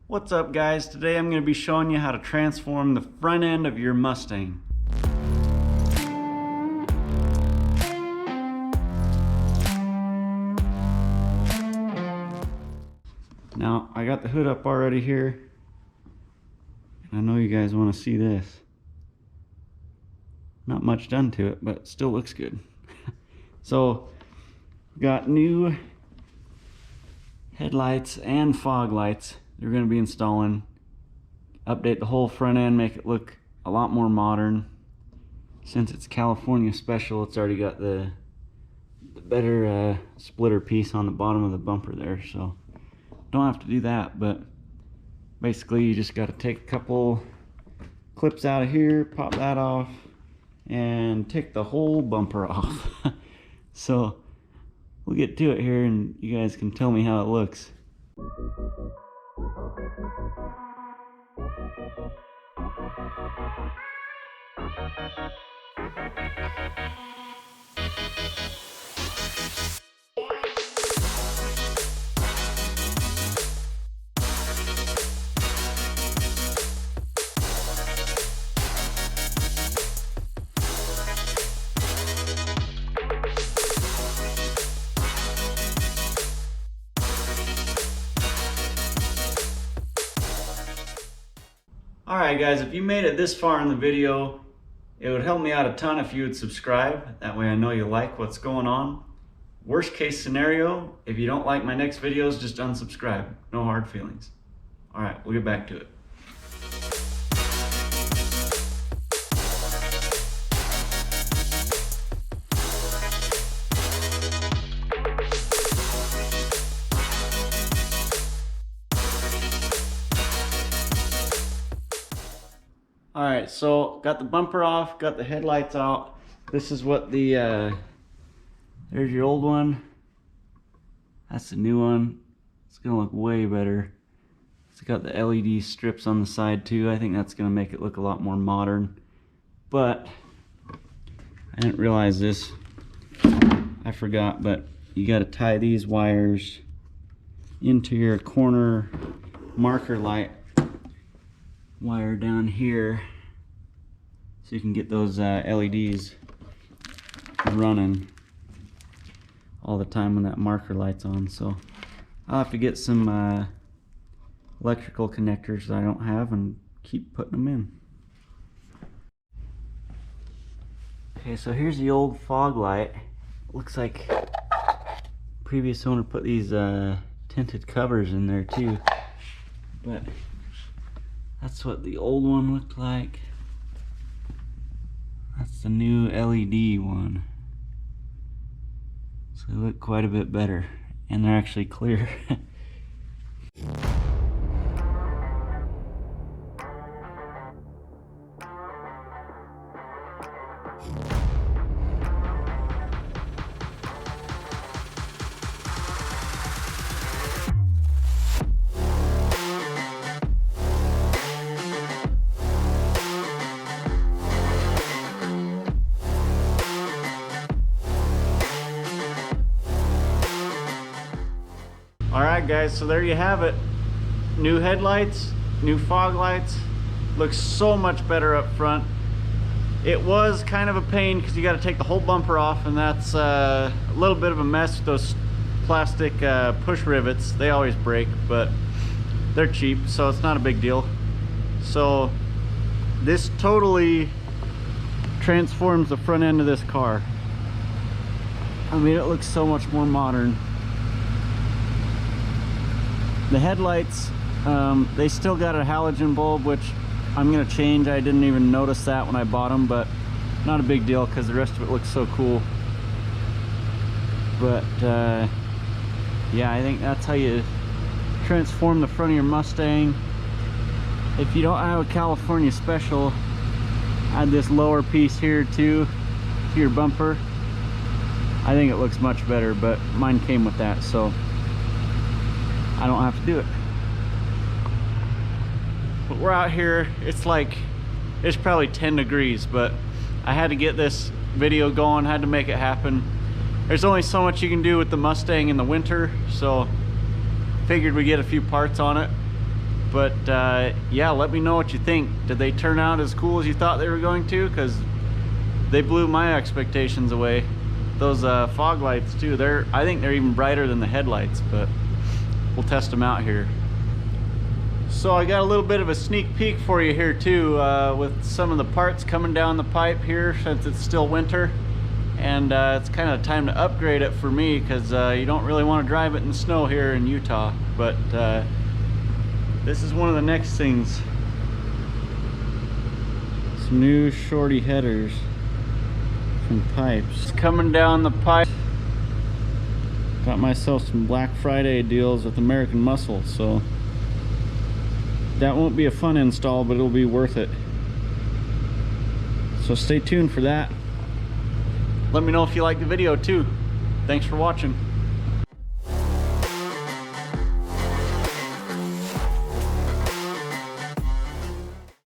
What's up guys? Today I'm going to be showing you how to transform the front end of your Mustang. Now I got the hood up already here, and I know you guys want to see this. Not much done to it, but it still looks good. So got new headlights and fog lights they're going to be installing. Update the whole front end, make it look a lot more modern. Since it's California special, it's already got the better splitter piece on the bottom of the bumper there, so don't have to do that. But basically you just got to take a couple clips out of here, pop that off, and take the whole bumper off. So we'll get to it here and you guys can tell me how it looks. Alright guys, if you made it this far in the video, it would help me out a ton if you would subscribe. That way I know you like what's going on. Worst case scenario, if you don't like my next videos, just unsubscribe. No hard feelings. Alright, we'll get back to it. Alright, so got the bumper off, got the headlights out. This is what the, there's your old one. That's the new one. It's gonna look way better. It's got the LED strips on the side too. I think that's gonna make it look a lot more modern. But, I didn't realize this. I forgot, but you gotta tie these wires into your corner marker light wire down here so you can get those LEDs running all the time when that marker light's on. So I'll have to get some electrical connectors that I don't have and keep putting them in. Okay, so here's the old fog light. Looks like previous owner put these tinted covers in there too, but that's what the old one looked like. That's the new LED one. So they look quite a bit better, and they're actually clear. Alright guys, so there you have it. New headlights, new fog lights. Looks so much better up front. It was kind of a pain because you got to take the whole bumper off, and that's a little bit of a mess with those plastic push rivets. They always break, but they're cheap, so it's not a big deal. So this totally transforms the front end of this car. I mean, it looks so much more modern. The headlights, they still got a halogen bulb, which I'm gonna change. I didn't even notice that when I bought them, but not a big deal because the rest of it looks so cool. But yeah, I think that's how you transform the front of your Mustang. If you don't have a California special, add this lower piece here too to your bumper. I think it looks much better, but mine came with that, so I don't have to do it. But we're out here, it's probably 10 degrees, but I had to get this video going, had to make it happen. There's only so much you can do with the Mustang in the winter, so figured we'd get a few parts on it. But yeah, let me know what you think. Did they turn out as cool as you thought they were going to? Because they blew my expectations away. Those fog lights too, I think they're even brighter than the headlights, but we'll test them out here. So I got a little bit of a sneak peek for you here too, with some of the parts coming down the pipe here since it's still winter. And it's kind of time to upgrade it for me, because you don't really want to drive it in the snow here in Utah. But this is one of the next things. Some new shorty headers from pipes. Coming down the pipe. Got myself some Black Friday deals with American Muscle, so that won't be a fun install, but it'll be worth it. So stay tuned for that. Let me know if you like the video too. Thanks for watching.